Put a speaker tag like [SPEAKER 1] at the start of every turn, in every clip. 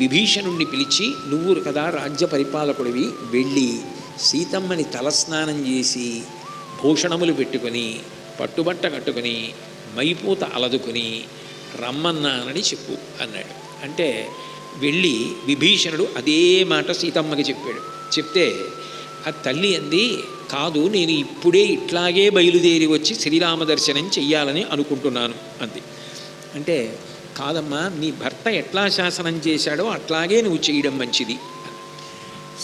[SPEAKER 1] విభీషణుణ్ణి పిలిచి, నువ్వు కదా రాజ్య పరిపాలకుడివి, వెళ్ళి సీతమ్మని తలస్నానం చేసి భూషణములు పెట్టుకొని పట్టుబట్ట కట్టుకొని మైపూత అలదుకొని రమ్మన్నానని చెప్పు అన్నాడు. అంటే వెళ్ళి విభీషణుడు అదే మాట సీతమ్మకి చెప్పాడు. చెప్తే ఆ తల్లి అంది, కాదు, నేను ఇప్పుడే ఇట్లాగే బయలుదేరి వచ్చి శ్రీరామ దర్శనం చెయ్యాలని అనుకుంటున్నాను అంది. అంటే కాదమ్మా, నీ భర్త ఎట్లా శాసనం చేశాడో అట్లాగే నువ్వు చేయడం మంచిది.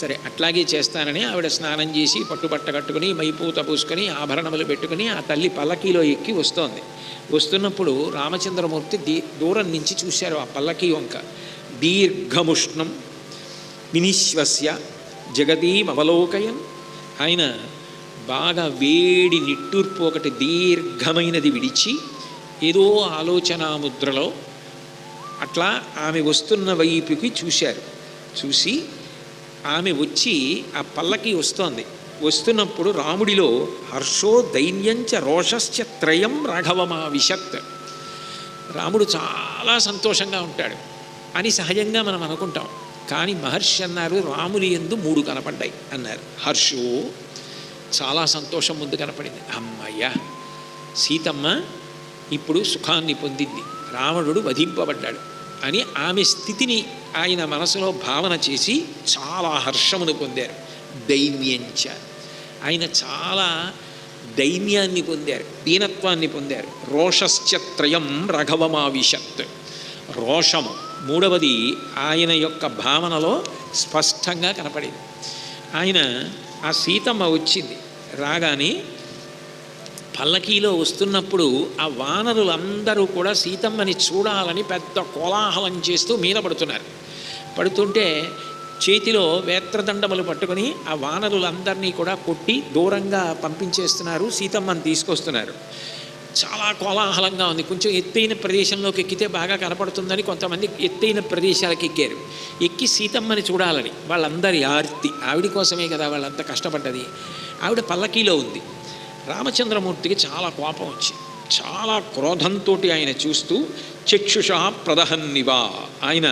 [SPEAKER 1] సరే, అట్లాగే చేస్తానని ఆవిడ స్నానం చేసి పట్టుబట్ట కట్టుకుని మైపూత పూసుకొని ఆభరణములు పెట్టుకుని ఆ తల్లి పల్లకీలో ఎక్కి వస్తోంది. వస్తున్నప్పుడు రామచంద్రమూర్తి దూరం నుంచి చూశారు ఆ పల్లకీ వంక. దీర్ఘముష్ణం వినిశ్వస్య జగదీమవలోకయన్. ఆయన బాగా వేడి నిట్టూర్పు ఒకటి దీర్ఘమైనది విడిచి ఏదో ఆలోచనాముద్రలో అట్లా ఆమె వస్తున్న వైపుకి చూశారు. చూసి ఆమె వచ్చి ఆ పల్లకి వస్తోంది. వస్తున్నప్పుడు రాముడిలో హర్షో దైన్యంచ రోషశ్చ త్రయం రాఘవమావిశత్. రాముడు చాలా సంతోషంగా ఉంటాడు అని సహజంగా మనం అనుకుంటాం. కానీ మహర్షి అన్నారు, రాముని యందు 3 కనపడ్డాయి అన్నారు. హర్షో, చాలా సంతోషం ముందు కనపడింది. అమ్మయ్య, సీతమ్మ ఇప్పుడు సుఖాన్ని పొందింది, రావణుడు వధింపబడ్డాడు అని ఆమె స్థితిని ఆయన మనసులో భావన చేసి చాలా హర్షమును పొందారు. దైన్యంచ, ఆయన చాలా దైన్యాన్ని పొందారు, దీనత్వాన్ని పొందారు. రోషశ్చ త్రయం రాఘవమావిశత్. రోషము మూడవది ఆయన యొక్క భావనలో స్పష్టంగా కనపడింది. ఆయన ఆ సీతమ్మ వచ్చింది, రాగానే పల్లకీలో వస్తున్నప్పుడు ఆ వానరులందరూ కూడా సీతమ్మని చూడాలని పెద్ద కోలాహలం చేస్తూ మీద పడుతుంటే చేతిలో వేత్రదండములు పట్టుకొని ఆ వానరులందరినీ కూడా కొట్టి దూరంగా పంపించేస్తున్నారు, సీతమ్మని తీసుకొస్తున్నారు. చాలా కోలాహలంగా ఉంది. కొంచెం ఎత్తైన ప్రదేశంలోకి ఎక్కితే బాగా కనపడుతుందని కొంతమంది ఎత్తైన ప్రదేశాలకు ఎక్కారు. ఎక్కి సీతమ్మని చూడాలని వాళ్ళందరి ఆర్తి. ఆవిడ కోసమే కదా వాళ్ళంతా కష్టపడ్డది. ఆవిడ పల్లకీలో ఉంది. రామచంద్రమూర్తికి చాలా కోపం వచ్చి చాలా క్రోధంతో ఆయన చూస్తూ చక్షుషా ప్రదహన్నివా, ఆయన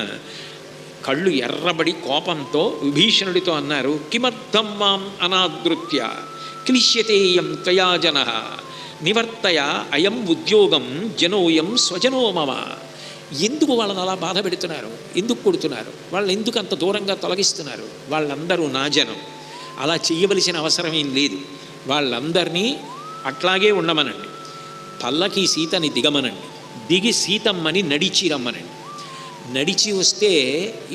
[SPEAKER 1] కళ్ళు ఎర్రబడి కోపంతో విభీషణుడితో అన్నారు, కిమర్థం మాం అనాదృత్య క్లిశ్యతేయం త్వయా జనః నివర్తయ అయం ఉద్యోగం జనోయం స్వజనో మమ. ఎందుకు వాళ్ళని అలా బాధ పెడుతున్నారు, ఎందుకు కొడుతున్నారు, వాళ్ళు ఎందుకు అంత దూరంగా తొలగిస్తున్నారు? వాళ్ళందరూ నా జనం, అలా చెయ్యవలసిన అవసరం ఏం లేదు. వాళ్ళందరినీ అట్లాగే ఉండమనండి, పల్లకి సీతని దిగమనండి, దిగి సీతమ్మని నడిచి రమ్మనండి. నడిచి వస్తే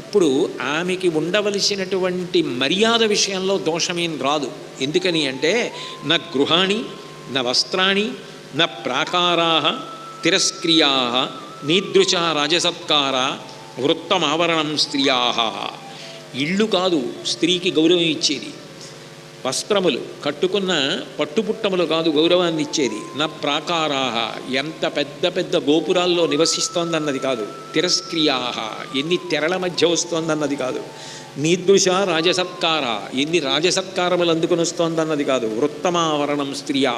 [SPEAKER 1] ఇప్పుడు ఆమెకి ఉండవలసినటువంటి మర్యాద విషయంలో దోషమేం రాదు. ఎందుకని అంటే న గృహాణి న వస్త్రాణి న ప్రాకారా తిరస్క్రియా నీదృశా రాజసత్కార వృత్తమావరణం స్త్రియా. ఇళ్ళు కాదు స్త్రీకి గౌరవం ఇచ్చేది, వస్త్రములు కట్టుకున్న పట్టుపుట్టములు కాదు గౌరవాన్ని ఇచ్చేది. నా ప్రాకారాహ, ఎంత పెద్ద పెద్ద గోపురాల్లో నివసిస్తోందన్నది కాదు. తిరస్క్రియా, ఎన్ని తెరల మధ్య వస్తోందన్నది కాదు. నీదృశ రాజసత్కార, ఎన్ని రాజసత్కారములు అందుకుని వస్తోందన్నది కాదు. వృత్తమావరణం స్త్రియా,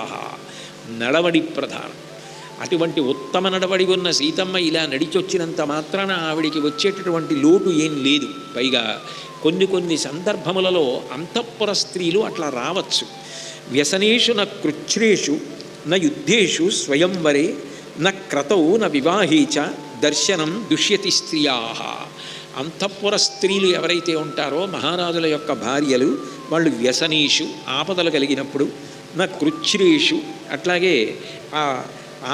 [SPEAKER 1] నడవడి ప్రధానం. అటువంటి ఉత్తమ నడవడి ఉన్న సీతమ్మ ఇలా నడిచొచ్చినంత మాత్రాన ఆవిడికి వచ్చేటటువంటి లోటు ఏం లేదు. పైగా కొన్ని సందర్భములలో అంతఃపుర స్త్రీలు అట్లా రావచ్చు. వ్యసనేషు న కృచ్ఛ్రేషు న యుద్ధేషు స్వయంవరే న క్రతౌ న వివాహేచ దర్శనం దుష్యతి స్త్రియా. అంతఃపుర స్త్రీలు ఎవరైతే ఉంటారో మహారాజుల యొక్క భార్యలు, వాళ్ళు వ్యసనేషు ఆపదలు కలిగినప్పుడు, నా కృచ్ఛ్రేషు అట్లాగే ఆ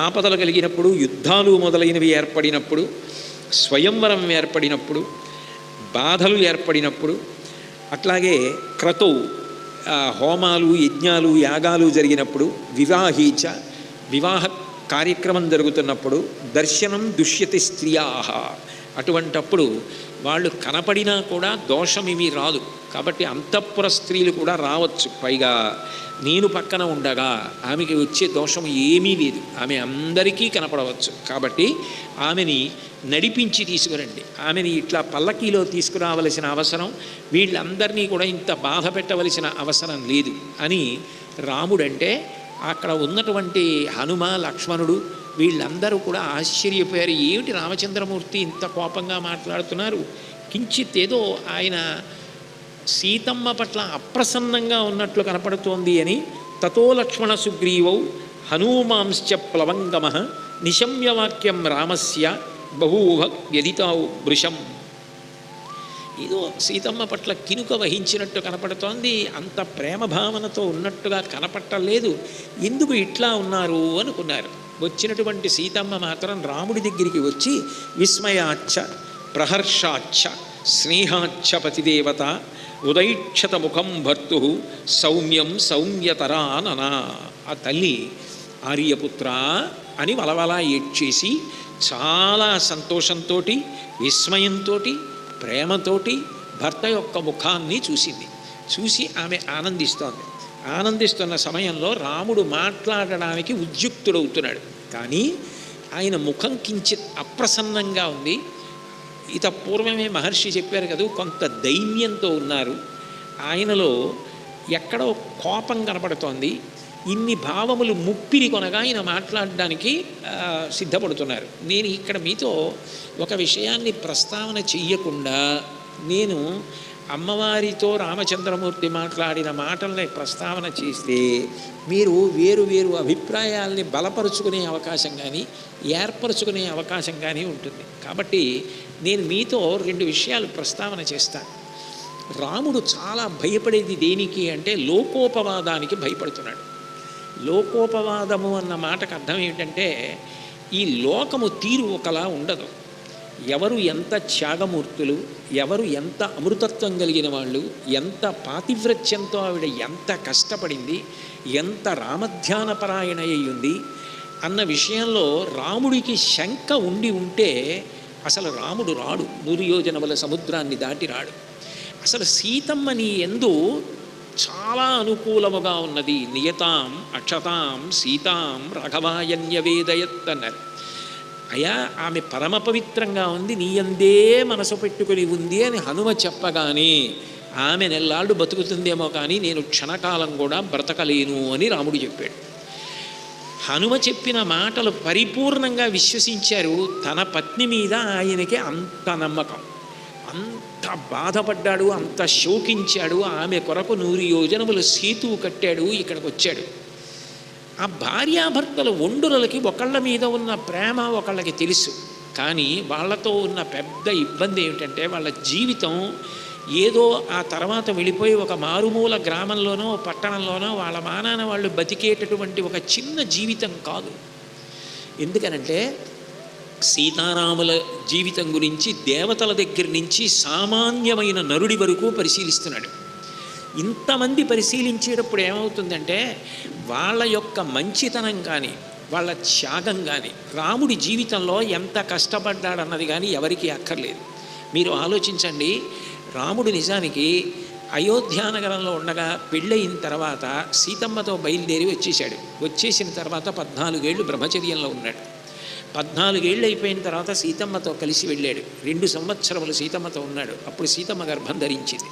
[SPEAKER 1] ఆపదలు కలిగినప్పుడు, యుద్ధాలు మొదలైనవి ఏర్పడినప్పుడు, స్వయంవరం ఏర్పడినప్పుడు, బాధలు ఏర్పడినప్పుడు, అట్లాగే క్రతౌ హోమాలు యజ్ఞాలు యాగాలు జరిగినప్పుడు, వివాహీచ వివాహ కార్యక్రమం జరుగుతున్నప్పుడు, దర్శనం దుష్యతి స్త్రియా. అటువంటప్పుడు వాళ్ళు కనపడినా కూడా దోషమేమీ రాదు. కాబట్టి అంతఃపుర స్త్రీలు కూడా రావచ్చు. పైగా నేను పక్కన ఉండగా ఆమెకి వచ్చే దోషం ఏమీ లేదు. ఆమె అందరికీ కనపడవచ్చు. కాబట్టి ఆమెని నడిపించి తీసుకురండి, ఆమెని ఇట్లా పల్లకీలో తీసుకురావలసిన అవసరం, వీళ్ళందరినీ కూడా ఇంత బాధ పెట్టవలసిన అవసరం లేదు అని రాముడంటే అక్కడ ఉన్నటువంటి హనుమ లక్ష్మణుడు వీళ్ళందరూ కూడా ఆశ్చర్యపోయారు. ఏమిటి రామచంద్రమూర్తి ఇంత కోపంగా మాట్లాడుతున్నారు, కించిత్ ఏదో ఆయన సీతమ్మ పట్ల అప్రసన్నంగా ఉన్నట్లు కనపడుతోంది అని తతో లక్ష్మణ సుగ్రీవౌ హనూమాంశ్చ ప్లవంగమ నిశమ్యవాక్యం రామస్య బహూవ వ్యధితావు వృషం. ఏదో సీతమ్మ పట్ల కినుక వహించినట్టు కనపడుతోంది, అంత ప్రేమ భావనతో ఉన్నట్టుగా కనపట్టలేదు. ఎందుకు ఇట్లా ఉన్నారు అనుకున్నారు. వచ్చినటువంటి సీతమ్మ మాత్రం రాముడి దగ్గరికి వచ్చి విస్మయాచ్చ ప్రహర్షాచ్చ స్నేహాచ్చ పతిదేవత ఉదైక్షత ముఖం భర్తు సౌమ్యం సౌమ్యతరాననా. ఆ తల్లి ఆర్యపుత్ర అని వలవలా ఏడ్చేసి చాలా సంతోషంతో విస్మయంతో ప్రేమతోటి భర్త యొక్క ముఖాన్ని చూసింది. చూసి ఆమె ఆనందిస్తోంది. ఆనందిస్తున్న సమయంలో రాముడు మాట్లాడడానికి ఉద్యుక్తుడవుతున్నాడు. కానీ ఆయన ముఖం కించిత్ అప్రసన్నంగా ఉంది. ఇత పూర్వమే మహర్షి చెప్పారు కదా, కొంత దైన్యంతో ఉన్నారు. ఆయనలో ఎక్కడో కోపం కనపడుతోంది. ఇన్ని భావములు ముప్పిరి కొనగా ఆయన మాట్లాడడానికి సిద్ధపడుతున్నారు. నేను ఇక్కడ మీతో ఒక విషయాన్ని ప్రస్తావన చెయ్యకుండా నేను అమ్మవారితో రామచంద్రమూర్తి మాట్లాడిన మాటల్ని ప్రస్తావన చేస్తే మీరు వేరు వేరు అభిప్రాయాల్ని బలపరుచుకునే అవకాశం కానీ ఏర్పరచుకునే అవకాశం కానీ ఉంటుంది. కాబట్టి నేను మీతో 2 విషయాలు ప్రస్తావన చేస్తాను. రాముడు చాలా భయపడేది దేనికి అంటే లోకోపవాదానికి భయపడుతున్నాడు. లోకోపవాదము అన్న మాటకు అర్థం ఏమిటంటే ఈ లోకము తీరు ఒకలా ఉండదు. ఎవరు ఎంత త్యాగమూర్తులు, ఎవరు ఎంత అమృతత్వం కలిగిన వాళ్ళు, ఎంత పాతివ్రత్యంతో ఆవిడ ఎంత కష్టపడింది, ఎంత రామధ్యానపరాయణ అయ్యింది అన్న విషయంలో రాముడికి శంక ఉంటే అసలు రాముడు రాడు. 100 యోజనముల సముద్రాన్ని దాటి రాడు. అసలు సీతమ్మని ఎందు చాలా అనుకూలముగా ఉన్నది. నియతాం అక్షతాం సీతాం రాఘవాయన్యవేదయత్ అన్నారు. అయ్యా ఆమె పరమ పవిత్రంగా ఉంది, నీ అందే మనసు పెట్టుకుని ఉంది అని హనుమ చెప్పగానే ఆమె నెల్లాళ్ళు బతుకుతుందేమో కానీ నేను క్షణకాలం కూడా బ్రతకలేను అని రాముడు చెప్పాడు. హనుమ చెప్పిన మాటలు పరిపూర్ణంగా విశ్వసించారు. తన పత్ని మీద ఆయనకి అంత నమ్మకం, అంత బాధపడ్డాడు, అంత శోకించాడు. ఆమె కొరకు 100 యోజనములు సేతువు కట్టాడు, ఇక్కడికి వచ్చాడు. ఆ భార్యాభర్తల ఒండులకి ఒకళ్ళ మీద ఉన్న ప్రేమ ఒకళ్ళకి తెలుసు. కానీ వాళ్ళతో ఉన్న పెద్ద ఇబ్బంది ఏమిటంటే వాళ్ళ జీవితం ఏదో ఆ తర్వాత వెళ్ళిపోయి ఒక మారుమూల గ్రామంలోనో పట్టణంలోనో వాళ్ళ మానాన వాళ్ళు బతికేటటువంటి ఒక చిన్న జీవితం కాదు. ఎందుకనంటే సీతారాముల జీవితం గురించి దేవతల దగ్గర నుంచి సామాన్యమైన నరుడి వరకు పరిశీలిస్తున్నాడు. ఇంతమంది పరిశీలించేటప్పుడు ఏమవుతుందంటే వాళ్ళ యొక్క మంచితనం కానీ వాళ్ళ త్యాగం కానీ రాముడి జీవితంలో ఎంత కష్టపడ్డాడన్నది కానీ ఎవరికీ అక్కర్లేదు. మీరు ఆలోచించండి, రాముడు నిజానికి అయోధ్యానగరంలో ఉండగా పెళ్ళయిన తర్వాత సీతమ్మతో బయలుదేరి వచ్చేసాడు. వచ్చేసిన తర్వాత 14 ఏళ్ళు బ్రహ్మచర్యంలో ఉన్నాడు. 14 ఏళ్ళు అయిపోయిన తర్వాత సీతమ్మతో కలిసి వెళ్ళాడు. 2 సంవత్సరములు సీతమ్మతో ఉన్నాడు. అప్పుడు సీతమ్మ గర్భం ధరించింది.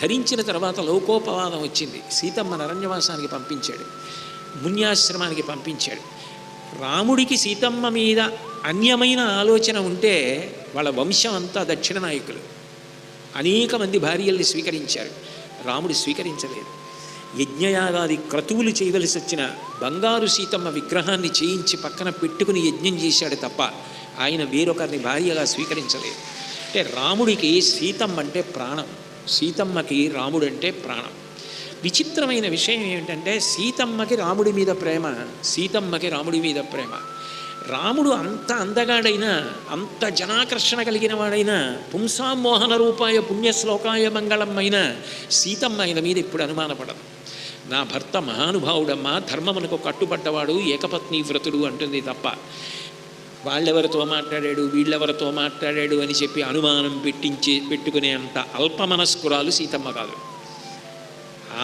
[SPEAKER 1] ధరించిన తర్వాత లోకోపవాదం వచ్చింది. సీతమ్మను అరణ్యవాసానికి పంపించాడు, మున్యాశ్రమానికి పంపించాడు. రాముడికి సీతమ్మ మీద అన్యమైన ఆలోచన ఉంటే వాళ్ళ వంశం అంతా దక్షిణ నాయకులు. అనేక మంది భార్యల్ని స్వీకరించారు. రాముడు స్వీకరించలేదు. యజ్ఞయాగాది క్రతువులు చేయవలసి వచ్చిన బంగారు సీతమ్మ విగ్రహాన్ని చేయించి పక్కన పెట్టుకుని యజ్ఞం చేశాడు తప్ప ఆయన వేరొకరిని భార్యగా స్వీకరించలేదు. అంటే రాముడికి సీతమ్మ అంటే ప్రాణం, సీతమ్మకి రాముడు అంటే ప్రాణం. విచిత్రమైన విషయం ఏమిటంటే సీతమ్మకి రాముడి మీద ప్రేమ, సీతమ్మకి రాముడి మీద ప్రేమ. రాముడు అంత అందగాడైనా, అంత జనాకర్షణ కలిగిన వాడైనా, పుంసామోహన రూపాయ పుణ్యశ్లోకాయ మంగళం అయినా సీతమ్మ ఆయన మీద ఇప్పుడు అనుమానపడదు. నా భర్త మహానుభావుడమ్మా, ధర్మమునకు కట్టుబడ్డవాడు, ఏకపత్ని వ్రతుడు అంటుంది తప్ప వాళ్ళెవరితో మాట్లాడాడు వీళ్ళెవరితో మాట్లాడాడు అని చెప్పి అనుమానం పెట్టుకునే అంత అల్పమనస్కురాలు సీతమ్మ కాదు.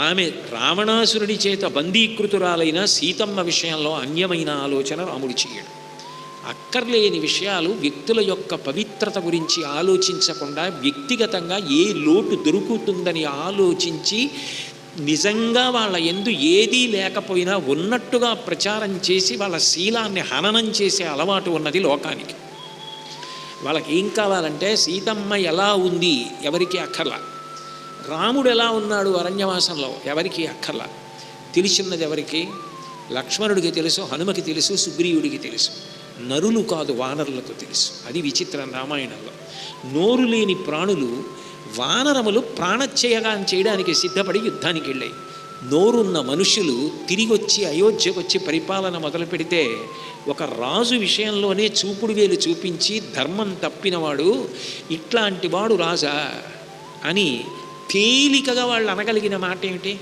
[SPEAKER 1] ఆమె రావణాసురుడి చేత బందీకృతురాలైన సీతమ్మ విషయంలో అన్యమైన ఆలోచన రాముడు చేయడు. అక్కర్లేని విషయాలు, వ్యక్తుల యొక్క పవిత్రత గురించి ఆలోచించకుండా వ్యక్తిగతంగా ఏ లోటు దొరుకుతుందని ఆలోచించి నిజంగా వాళ్ళ యందు ఏదీ లేకపోయినా ఉన్నట్టుగా ప్రచారం చేసి వాళ్ళ శీలాన్ని హననం చేసే అలవాటు ఉన్నది లోకానికి. వాళ్ళకి ఏం కావాలంటే సీతమ్మ ఎలా ఉంది ఎవరికి అక్కర్లా, రాముడు ఎలా ఉన్నాడు అరణ్యవాసంలో ఎవరికి అక్కర్లా. తెలిసిన్నది ఎవరికి? లక్ష్మణుడికి తెలుసు, హనుమకి తెలుసు, సుగ్రీవుడికి తెలుసు. నరులు కాదు వానరులకు తెలుసు. అది విచిత్రం రామాయణంలో. నోరు లేని ప్రాణులు, వానరములు ప్రాణత్యాగం చేయడానికి సిద్ధపడి యుద్ధానికి వెళ్ళాయి. నోరున్న మనుషులు తిరిగి వచ్చి అయోధ్యకు వచ్చి పరిపాలన మొదలు పెడితే ఒక రాజు విషయంలోనే చూపుడు వేలు చూపించి ధర్మం తప్పినవాడు ఇట్లాంటి వాడు రాజా అని తేలికగా వాళ్ళు అనగలిగిన మాట ఏమిటి?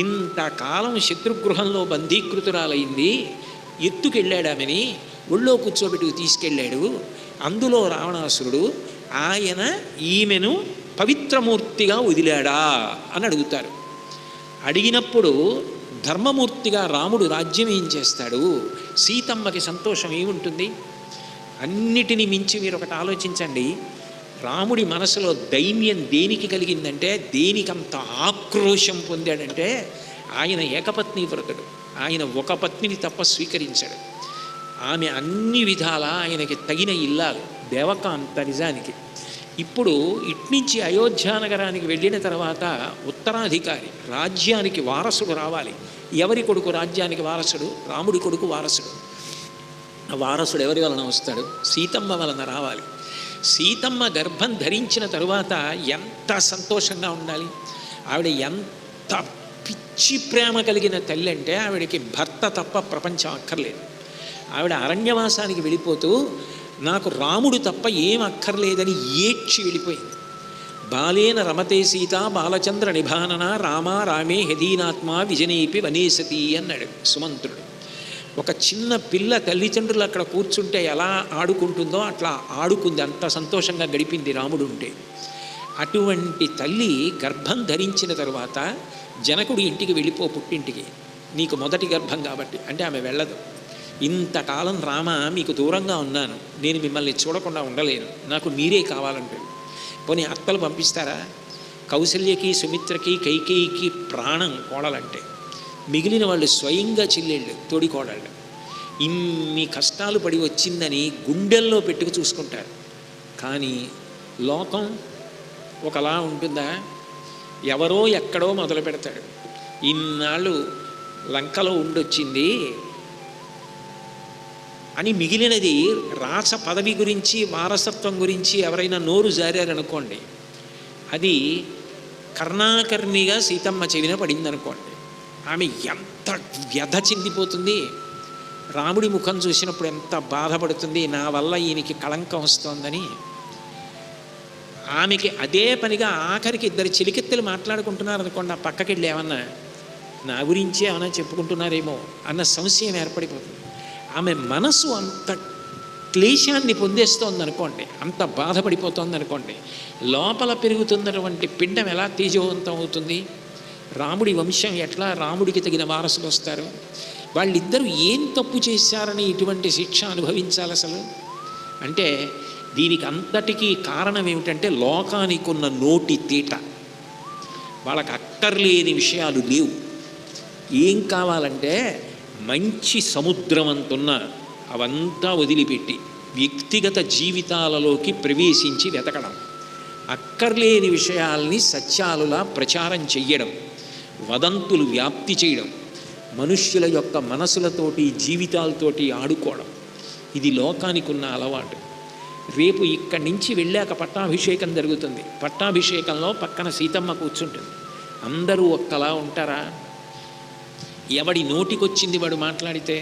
[SPEAKER 1] ఇంతకాలం శత్రుగృహంలో బంధీకృతురాలైంది, ఎత్తుకెళ్ళాడు ఆమెని, ఒళ్ళో కూర్చోబెట్టుకు తీసుకెళ్ళాడు, అందులో రావణాసురుడు, ఆయన ఈమెను పవిత్రమూర్తిగా వదిలాడా అని అడుగుతారు. అడిగినప్పుడు ధర్మమూర్తిగా రాముడు రాజ్యం ఏం చేస్తాడు? సీతమ్మకి సంతోషం ఏముంటుంది? అన్నిటినీ మించి మీరు ఒకటి ఆలోచించండి. రాముడి మనసులో దైన్యం దేనికి కలిగిందంటే, దేనికంత ఆక్రోశం పొందాడంటే, ఆయన ఏకపత్ని వ్రతుడు. ఆయన ఒక పత్నిని తప్ప స్వీకరించాడు. ఆమె అన్ని విధాలా ఆయనకి తగిన ఇల్లాలు. దేవకాంత నిజానికి. ఇప్పుడు ఇట్నుంచి అయోధ్యానగరానికి వెళ్ళిన తర్వాత ఉత్తరాధికారి, రాజ్యానికి వారసుడు రావాలి. ఎవరి కొడుకు రాజ్యానికి వారసుడు? రాముడి కొడుకు వారసుడు. వారసుడు ఎవరి వలన వస్తాడు? సీతమ్మ వలన రావాలి. సీతమ్మ గర్భం ధరించిన తరువాత ఎంత సంతోషంగా ఉండాలి. ఆవిడ ఎంత పిచ్చి ప్రేమ కలిగిన తల్లి అంటే, ఆవిడకి భర్త తప్ప ప్రపంచం అక్కర్లేదు. ఆవిడ అరణ్యవాసానికి వెళ్ళిపోతూ నాకు రాముడు తప్ప ఏం అక్కర్లేదని ఏడ్చి వెళ్ళిపోయింది. బాలేన రమతే సీత బాలచంద్ర నిభానన రామా రామే హెదీనాత్మ విజనేపి వనేసతి అన్నాడు సుమంత్రుడు. ఒక చిన్న పిల్ల తల్లిదండ్రులు అక్కడ కూర్చుంటే ఎలా ఆడుకుంటుందో అట్లా ఆడుకుంది. అంత సంతోషంగా గడిపింది రాముడు ఉంటే. అటువంటి తల్లి గర్భం ధరించిన తరువాత జనకుడు ఇంటికి వెళ్ళిపో, పుట్టింటికి, నీకు మొదటి గర్భం కాబట్టి అంటే ఆమె వెళ్ళదు. ఇంతకాలం రామ మీకు దూరంగా ఉన్నాను, నేను మిమ్మల్ని చూడకుండా ఉండలేను, నాకు మీరే కావాలంటాడు. పోనీ అత్తలు పంపిస్తారా? కౌసల్యకి, సుమిత్రకి, కైకేయికి ప్రాణం కోడలంటే. మిగిలిన వాళ్ళు స్వయంగా చెల్లెళ్ళు, తోడి కోడళ్ళు. ఇన్ని కష్టాలు పడి వచ్చిందని గుండెల్లో పెట్టుకు చూసుకుంటారు. కానీ లోకం ఒకలా ఉంటుందా? ఎవరో ఎక్కడో మొదలు పెడతాడు. ఇన్నాళ్ళు లంకలో ఉండొచ్చింది అని మిగిలినది రాస పదవి గురించి, వారసత్వం గురించి ఎవరైనా నోరు జారారనుకోండి, అది కర్ణాకర్ణిగా సీతమ్మ చెవిన పడిందనుకోండి, ఆమె ఎంత వ్యధ చెందిపోతుంది. రాముడి ముఖం చూసినప్పుడు ఎంత బాధపడుతుంది, నా వల్ల ఈయనకి కళంకం వస్తోందని. ఆమెకి అదే పనిగా ఆఖరికి ఇద్దరు చిలికెత్తలు మాట్లాడుకుంటున్నారు అనుకోండి, ఆ పక్కకి వెళ్ళి ఏమన్నా నా గురించి ఏమన్నా చెప్పుకుంటున్నారేమో అన్న సంశయం ఏర్పడిపోతుంది. ఆమె మనసు అంత క్లేశాన్ని పొందేస్తోంది అనుకోండి, అంత బాధపడిపోతుంది అనుకోండి, లోపల పెరుగుతున్నటువంటి పిండం ఎలా తేజవంతం అవుతుంది? రాముడి వంశం ఎట్లా రాముడికి తగిన వారసులు వస్తారు? వాళ్ళిద్దరూ ఏం తప్పు చేశారని ఇటువంటి శిక్ష అనుభవించాలి అసలు? అంటే దీనికి అంతటికీ కారణం ఏమిటంటే లోకానికి ఉన్న నోటి తీట. వాళ్ళకి అక్కర్లేని విషయాలు లేవు. ఏం కావాలంటే మంచి సముద్రం అంతున్న అవంతా వదిలిపెట్టి వ్యక్తిగత జీవితాలలోకి ప్రవేశించి వెతకడం, అక్కర్లేని విషయాల్ని సత్యాలులా ప్రచారం చెయ్యడం, వదంతులు వ్యాప్తి చేయడం, మనుష్యుల యొక్క మనసులతోటి జీవితాలతోటి ఆడుకోవడం, ఇది లోకానికి ఉన్న అలవాటు. రేపు ఇక్కడి నుంచి వెళ్ళాక పట్టాభిషేకం జరుగుతుంది. పట్టాభిషేకంలో పక్కన సీతమ్మ కూర్చుంటుంది. అందరూ ఒక్కలా ఉంటారా? ఎవడి నోటికొచ్చింది వాడు మాట్లాడితే,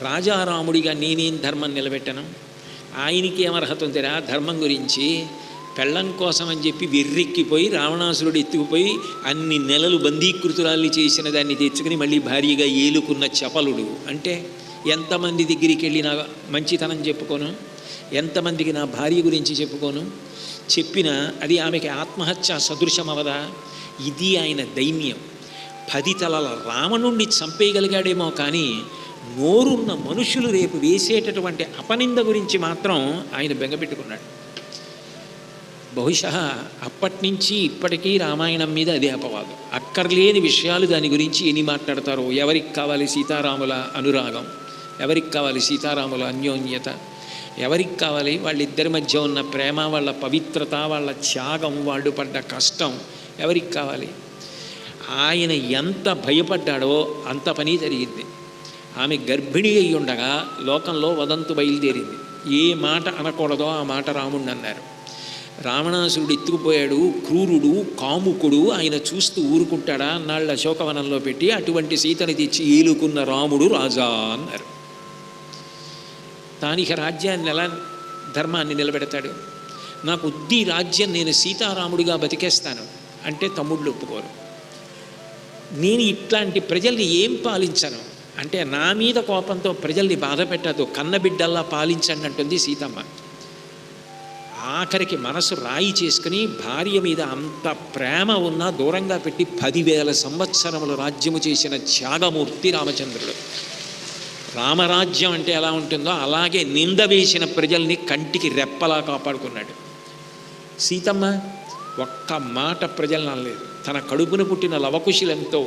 [SPEAKER 1] రాజారాముడిగా నేనేం ధర్మం నిలబెట్టను, ఆయనకి ఏమర్హత ఉందిరా ధర్మం గురించి, పెళ్ళం కోసం అని చెప్పి వెర్రెక్కిపోయి రావణాసురుడు ఎత్తుకుపోయి అన్ని నెలలు బందీకృతురాల్ని చేసిన దాన్ని తెచ్చుకుని మళ్ళీ భార్యగా ఏలుకున్న చపలుడు అంటే ఎంతమంది దగ్గరికి వెళ్ళి నా మంచితనం చెప్పుకోను, ఎంతమందికి నా భార్య గురించి చెప్పుకోను, చెప్పినా అది ఆమెకి ఆత్మహత్య సదృశం అవదా? ఇది ఆయన దైన్యం. 10 తలల రావణుణ్ణి చంపేయగలిగాడేమో కానీ నోరున్న మనుషులు రేపు వేసేటటువంటి అపనింద గురించి మాత్రం ఆయన బెంగపెట్టుకున్నాడు. బహుశా అప్పటి నుంచి ఇప్పటికీ రామాయణం మీద అదే అపవాదం. అక్కర్లేని విషయాలు దాని గురించి ఎన్ని మాట్లాడతారో. ఎవరికి కావాలి సీతారాముల అనురాగం, ఎవరికి కావాలి సీతారాముల అన్యోన్యత, ఎవరికి కావాలి? వాళ్ళిద్దరి మధ్య ఉన్న ప్రేమ, వాళ్ళ పవిత్రత, వాళ్ళ త్యాగం, వాళ్ళు పడ్డ కష్టం ఎవరికి కావాలి? ఆయన ఎంత భయపడ్డాడో అంత పని జరిగింది. ఆమె గర్భిణి అయి ఉండగా లోకంలో వదంతు బయలుదేరింది. ఏ మాట అనకూడదో ఆ మాట రాముడిని అన్నారు. రావణాసురుడు ఎత్తుకుపోయాడు, క్రూరుడు, కాముకుడు, ఆయన చూస్తూ ఊరుకుంటాడా అన్నాళ్ళు అశోకవనంలో పెట్టి. అటువంటి సీతని తెచ్చి ఏలుకున్న రాముడు రాజా అన్నారు. తానిక రాజ్యాన్ని ఎలా ధర్మాన్ని నిలబెడతాడు? నాకు ఉద్ది రాజ్యం, నేను సీతారాముడిగా బతికేస్తాను అంటే తమ్ముళ్ళు ఒప్పుకోరు. నేను ఇట్లాంటి ప్రజల్ని ఏం పాలించను అంటే నా మీద కోపంతో ప్రజల్ని బాధ పెట్టదు, కన్నబిడ్డల్లా పాలించండి అంటుంది సీతమ్మ. ఆఖరికి మనసు రాయి చేసుకుని భార్య మీద అంత ప్రేమ ఉన్నా దూరంగా పెట్టి 10,000 సంవత్సరములు రాజ్యము చేసిన త్యాగమూర్తి రామచంద్రుడు. రామరాజ్యం అంటే ఎలా ఉంటుందో అలాగే నింద వేసిన ప్రజల్ని కంటికి రెప్పలా కాపాడుకున్నాడు. సీతమ్మ ఒక్క మాట ప్రజలను అనలేదు. తన కడుపున పుట్టిన లవకుశులెంతో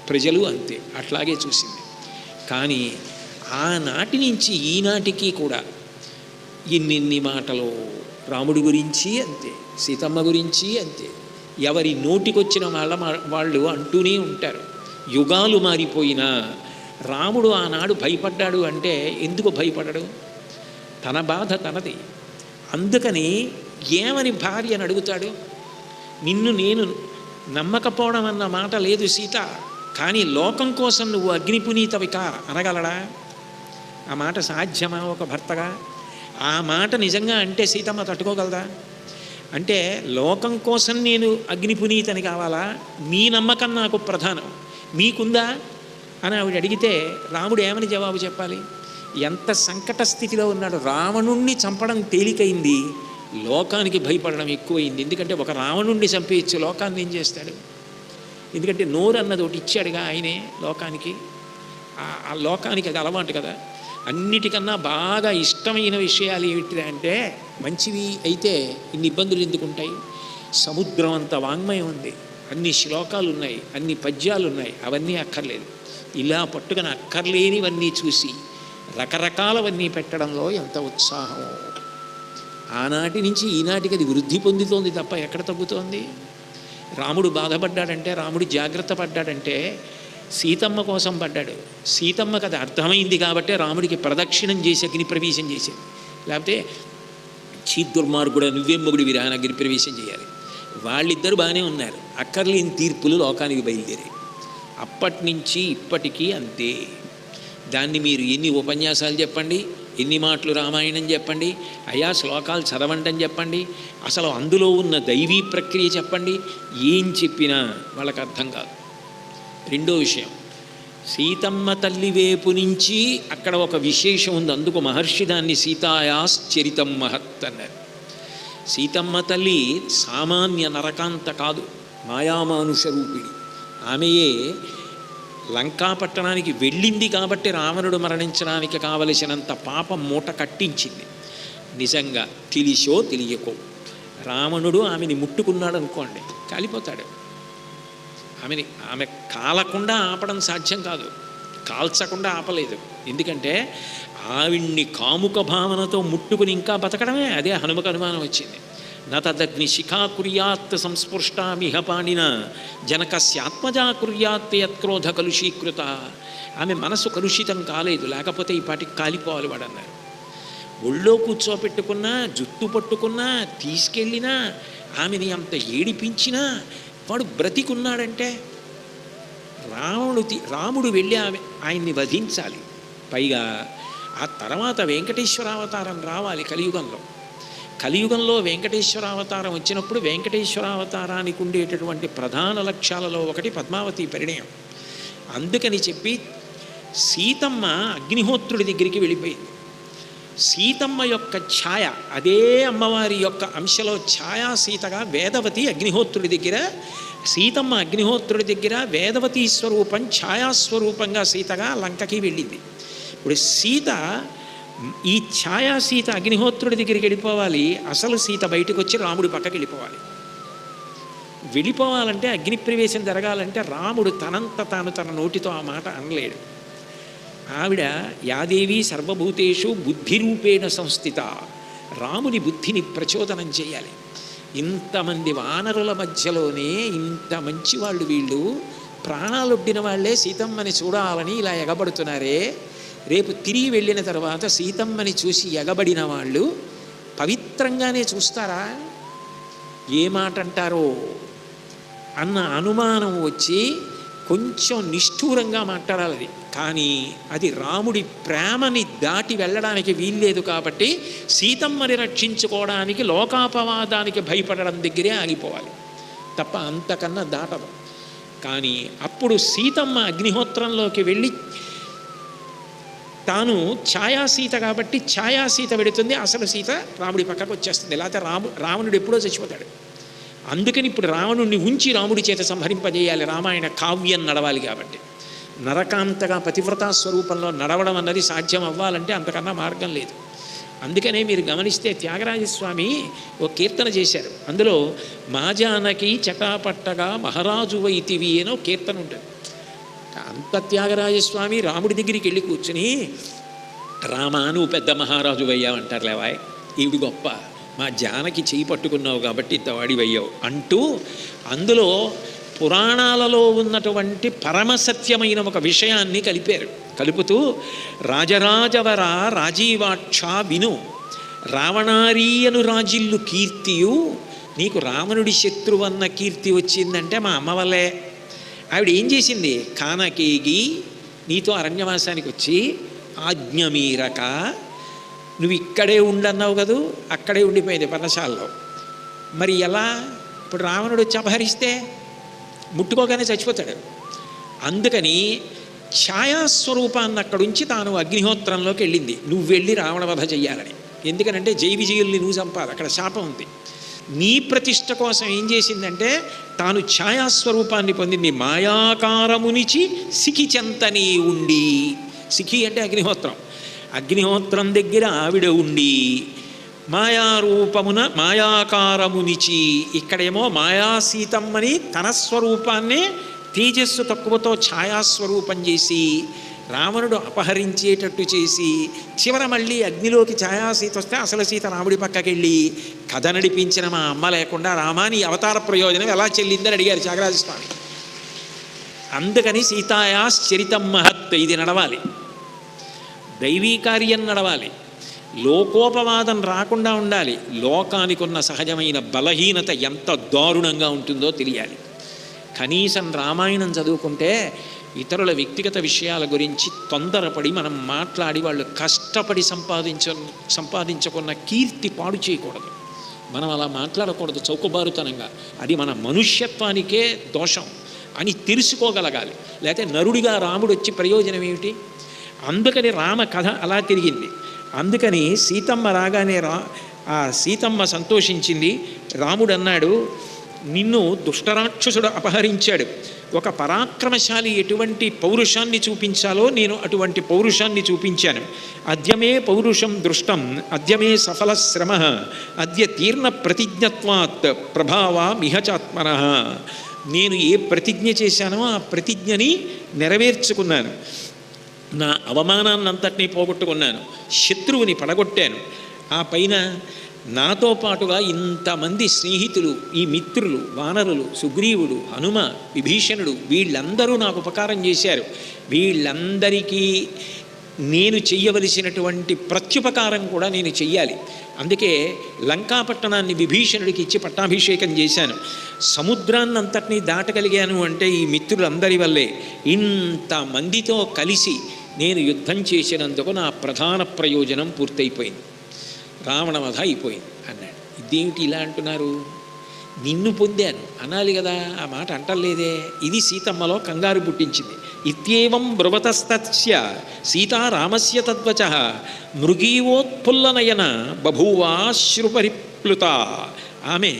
[SPEAKER 1] ప్రజలు అంతే, అట్లాగే చూసింది. కానీ ఆనాటి నుంచి ఈనాటికి కూడా ఇన్నిన్ని మాటలు రాముడి గురించి అంతే, సీతమ్మ గురించి అంతే. ఎవరి నోటికొచ్చిన వాళ్ళు అంటూనే ఉంటారు. యుగాలు మారిపోయినా రాముడు ఆనాడు భయపడ్డాడు అంటే ఎందుకు భయపడడు? తన బాధ తనది. అందుకని ఏమని భార్యను అడుగుతాడు? నిన్ను నేను నమ్మకపోవడం అన్న మాట లేదు సీత, కానీ లోకం కోసం నువ్వు అగ్నిపునీతవికా అనగలడా? ఆ మాట సాధ్యమా ఒక భర్తగా? ఆ మాట నిజంగా అంటే సీతమ్మ తట్టుకోగలదా? అంటే లోకం కోసం నేను అగ్నిపునీతని కావాలా? మీ నమ్మకం నాకు ప్రధానం, మీకుందా అని ఆవిడ అడిగితే రాముడు ఏమని జవాబు చెప్పాలి? ఎంత సంకట స్థితిలో ఉన్నాడు. రావణుణ్ణి చంపడం తేలికైంది, లోకానికి భయపడడం ఎక్కువైంది. ఎందుకంటే ఒక రావణుణ్ణి చంపేయచ్చు, లోకాన్ని ఏం చేస్తాడు? ఎందుకంటే నోరు అన్నది ఒకటి ఇచ్చాడుగా ఆయనే లోకానికి. ఆ లోకానికి అది అలవాటు కదా. అన్నిటికన్నా బాగా ఇష్టమైన విషయాలు ఏమిటి అంటే, మంచివి అయితే ఇన్ని ఇబ్బందులు ఎందుకుంటాయి? సముద్రం అంత వాంగ్మయం ఉంది, అన్ని శ్లోకాలు ఉన్నాయి, అన్ని పద్యాలు ఉన్నాయి, అవన్నీ అక్కర్లేదు. ఇలా పట్టుకుని అక్కర్లేనివన్నీ చూసి రకరకాలవన్నీ పెట్టడంలో ఎంత ఉత్సాహమో. ఆనాటి నుంచి ఈనాటికి అది వృద్ధి పొందుతోంది తప్ప ఎక్కడ తగ్గుతోంది? రాముడు బాధపడ్డాడంటే, రాముడు జాగ్రత్త పడ్డాడంటే సీతమ్మ కోసం పడ్డాడు. సీతమ్మకు అది అర్థమైంది కాబట్టి రాముడికి ప్రదక్షిణం చేసి అగ్ని ప్రవేశం చేసేది. లేకపోతే చీదుర్మార్గుడు నువ్వేం మొగుడి విరాన అగ్ని ప్రవేశం చేయాలి. వాళ్ళిద్దరు బాగానే ఉన్నారు, అక్కర్లేని తీర్పులు లోకానికి బయలుదేరాయి. అప్పటి నుంచి ఇప్పటికీ అంతే. దాన్ని మీరు ఎన్ని ఉపన్యాసాలు చెప్పండి, ఎన్ని మాటలు రామాయణం చెప్పండి, అయా శ్లోకాలు చదవండి అని చెప్పండి, అసలు అందులో ఉన్న దైవీ ప్రక్రియ చెప్పండి, ఏం చెప్పినా వాళ్ళకి అర్థం కాదు. రెండో విషయం, సీతమ్మ తల్లి వైపు నుంచి అక్కడ ఒక విశేషం ఉంది. అందుకు మహర్షి దాన్ని సీతాయాశ్చరితం మహత్ అన్నారు. సీతమ్మ తల్లి సామాన్య నరకాంత కాదు, మాయామానుష రూపిణి. ఆమెయే లంకాపట్టణానికి వెళ్ళింది కాబట్టి రావణుడు మరణించడానికి కావలసినంత పాపం మూట కట్టించింది. నిజంగా తెలిసో తెలియకో రావణుడు ఆమెని ముట్టుకున్నాడు అనుకోండి, కాలిపోతాడు. ఆమె కాలకుండా ఆపడం సాధ్యం కాదు, కాల్చకుండా ఆపలేదు. ఎందుకంటే ఆవిడ్ని కాముక భావనతో ముట్టుకుని ఇంకా బతకడమే. అదే హనుమకు అనుమానం వచ్చింది. నతదగ్ని శిఖా కుర్యాత్ సంస్పృష్టామిహ పాణిన జనకస్యాత్మజా కుర్యాత్ యత్క్రోధ కలుషీకృత. ఆమె మనసు కలుషితం కాలేదు, లేకపోతే ఈ పాటికి కాలిపోవాలి వాడన్నారు. ఒళ్ళో కూర్చోపెట్టుకున్నా, జుట్టు పట్టుకున్నా, తీసుకెళ్ళినా, ఆమెని అంత ఏడిపించినా వాడు బ్రతికున్నాడంటే రాముడు వెళ్ళి ఆయన్ని వధించాలి. పైగా ఆ తర్వాత వెంకటేశ్వరావతారం రావాలి కలియుగంలో. కలియుగంలో వెంకటేశ్వరావతారం వచ్చినప్పుడు వెంకటేశ్వరావతారానికి ఉండేటటువంటి ప్రధాన లక్ష్యాలలో ఒకటి పద్మావతి పరిణయం. అందుకని చెప్పి సీతమ్మ అగ్నిహోత్రుడి దగ్గరికి వెళ్ళిపోయింది. సీతమ్మ యొక్క ఛాయ, అదే అమ్మవారి యొక్క అంశలో ఛాయా సీతగా వేదవతి అగ్నిహోత్రుడి దగ్గర, సీతమ్మ అగ్నిహోత్రుడి దగ్గర వేదవతి స్వరూపం ఛాయాస్వరూపంగా సీతగా లంకకి వెళ్ళింది. ఇప్పుడు సీత, ఈ ఛాయా సీత అగ్నిహోత్రుడి దగ్గరికి వెళ్ళిపోవాలి, అసలు సీత బయటకు వచ్చి రాముడి పక్కకి వెళ్ళిపోవాలి. వెళ్ళిపోవాలంటే, అగ్ని ప్రవేశం జరగాలంటే రాముడు తనంత తాను తన నోటితో ఆ మాట అనలేడు. ఆవిడ యాదేవి సర్వభూతేషు బుద్ధిరూపేణ సంస్థిత, రాముని బుద్ధిని ప్రచోదనం చేయాలి. ఇంతమంది వానరుల మధ్యలోనే ఇంత మంచి వాళ్ళు వీళ్ళు, ప్రాణాలొడ్డిన వాళ్ళే సీతమ్మని చూడాలని ఇలా ఎగబడుతున్నారే, రేపు తిరిగి వెళ్ళిన తర్వాత సీతమ్మని చూసి ఎగబడిన వాళ్ళు పవిత్రంగానే చూస్తారా, ఏ మాట అంటారో అన్న అనుమానం వచ్చి కొంచెం నిష్ఠూరంగా మాట్లాడాలి. అది కానీ అది రాముడి ప్రేమని దాటి వెళ్ళడానికి వీల్లేదు కాబట్టి సీతమ్మని రక్షించుకోవడానికి లోకాపవాదానికి భయపడడం దగ్గరే ఆగిపోవాలి తప్ప అంతకన్నా దాటదు. కానీ అప్పుడు సీతమ్మ అగ్నిహోత్రంలోకి వెళ్ళి, తాను ఛాయాసీత కాబట్టి ఛాయాసీత పెడుతుంది, అసలు సీత రాముడి పక్కకు వచ్చేస్తుంది. లేకపోతే రావణుడు ఎప్పుడో చచ్చిపోతాడు. అందుకని ఇప్పుడు రావణుడిని ఉంచి రాముడి చేత సంహరింపజేయాలి, రామాయణ కావ్యం నడవాలి. కాబట్టి నరకాంతగా పతివ్రతా స్వరూపంలో నడవడం అన్నది సాధ్యం అవ్వాలంటే అంతకన్నా మార్గం లేదు. అందుకనే మీరు గమనిస్తే త్యాగరాజస్వామి ఓ కీర్తన చేశారు. అందులో మాజానకి చటాపట్టగా మహారాజు వైతివి అనో కీర్తన ఉంటుంది. అంత త్యాగరాజస్వామి రాముడి దగ్గరికి వెళ్ళి కూర్చుని, రామా నువ్వు పెద్ద మహారాజు అయ్యావు లేవాయ్, ఈవిడు గొప్ప, మా జానకి చేయి పట్టుకున్నావు కాబట్టి ఇంతవాడివయ్యావు అంటూ అందులో పురాణాలలో ఉన్నటువంటి పరమసత్యమైన ఒక విషయాన్ని కలిపారు. కలుపుతూ రాజరాజవర రాజీవాక్ష విను, రావణారీయను రాజిల్లు కీర్తియు, నీకు రావణుడి శత్రువన్న కీర్తి వచ్చిందంటే మా అమ్మ వల్లే. ఆవిడ ఏం చేసింది, కానకేగి నీతో అరణ్యవాసానికి వచ్చి ఆజ్ఞమీరక, నువ్వు ఇక్కడే ఉండన్నావు కదూ, అక్కడే ఉండిపోయింది పర్ణశాలలో. మరి ఎలా ఇప్పుడు రావణుడు వచ్చి అపహరిస్తే ముట్టుకోగానే చచ్చిపోతాడు. అందుకని ఛాయాస్వరూపాన్ని అక్కడుంచి తాను అగ్నిహోత్రంలోకి వెళ్ళింది, నువ్వు వెళ్ళి రావణ వధ చెయ్యాలని. ఎందుకనంటే జై విజయుల్ని నువ్వు చంపాలి, అక్కడ శాపం ఉంది. నీ ప్రతిష్ట కోసం ఏం చేసిందంటే తాను ఛాయాస్వరూపాన్ని పొందింది. మాయాకారమునిచి సిఖి చెంతని ఉండి, సిఖి అంటే అగ్నిహోత్రం, అగ్నిహోత్రం దగ్గర ఆవిడ ఉండి మాయారూపమున మాయాకారమునిచి, ఇక్కడేమో మాయాసీతమ్మని తన స్వరూపాన్నే తేజస్సు తక్కువతో ఛాయాస్వరూపం చేసి రావణుడు అపహరించేటట్టు చేసి చివర మళ్ళీ అగ్నిలోకి ఛాయాసీత వస్తే అసలు సీత రాముడి పక్కకెళ్ళి కథ నడిపించిన మా అమ్మ లేకుండా రామాని అవతార ప్రయోజనం ఎలా చెల్లిందని అడిగారు త్యాగరాజస్వామి. అందుకని సీతాయాశ్చరితం మహత్, ఇది నడవాలి, దైవీ కార్యం నడవాలి, లోకోపవాదం రాకుండా ఉండాలి. లోకానికి ఉన్న సహజమైన బలహీనత ఎంత దారుణంగా ఉంటుందో తెలియాలి. కనీసం రామాయణం చదువుకుంటే ఇతరుల వ్యక్తిగత విషయాల గురించి తొందరపడి మనం మాట్లాడి వాళ్ళు కష్టపడి సంపాదించుకున్న కీర్తి పాడు చేయకూడదు. మనం అలా మాట్లాడకూడదు చౌకబారుతనంగా, అది మన మనుష్యత్వానికే దోషం అని తెలుసుకోగలగాలి. లేకపోతే నరుడిగా రాముడు వచ్చి ప్రయోజనం ఏమిటి? అందుకని రామ కథ అలా తిరిగింది. అందుకని సీతమ్మ రాగానే ఆ సీతమ్మ సంతోషించింది. రాముడు అన్నాడు, నిన్ను దుష్టరాక్షసుడు అపహరించాడు, ఒక పరాక్రమశాలి ఎటువంటి పౌరుషాన్ని చూపించాలో నేను అటువంటి పౌరుషాన్ని చూపించాను. అద్యమే పౌరుషం దృష్టం అద్యమే సఫల శ్రమ అద్య తీర్ణ ప్రతిజ్ఞత్వాత్ ప్రభావ మిహచాత్మన. నేను ఏ ప్రతిజ్ఞ చేశానో ఆ ప్రతిజ్ఞని నెరవేర్చుకున్నాను. నా అవమానాన్నంతటినీ పోగొట్టుకున్నాను, శత్రువుని పడగొట్టాను. ఆ పైన నాతో పాటుగా ఇంతమంది స్నేహితులు, ఈ మిత్రులు, వానరులు, సుగ్రీవుడు, హనుమ, విభీషణుడు, వీళ్ళందరూ నాకు ఉపకారం చేశారు. వీళ్ళందరికీ నేను చెయ్యవలసినటువంటి ప్రత్యుపకారం కూడా నేను చెయ్యాలి. అందుకే లంకాపట్టణాన్ని విభీషణుడికి ఇచ్చి పట్టాభిషేకం చేశాను. సముద్రాన్నంతటినీ దాటగలిగాను అంటే ఈ మిత్రులందరి వల్లే. ఇంతమందితో కలిసి నేను యుద్ధం చేసినందుకు నా ప్రధాన ప్రయోజనం పూర్తయిపోయింది, రావణవధ అయిపోయింది అన్నాడు. ఇదేమిటి ఇలా అంటున్నారు, నిన్ను పొందాను అనాలి కదా, ఆ మాట అంటలేదే. ఇది సీతమ్మలో కంగారు పుట్టించింది. ఇత్యేవం బ్రువతస్తస్య సీతారామస్య తద్వచ మృగీవోత్ఫుల్లనయన బభూవాశ్రుపరిప్లుత. ఆమె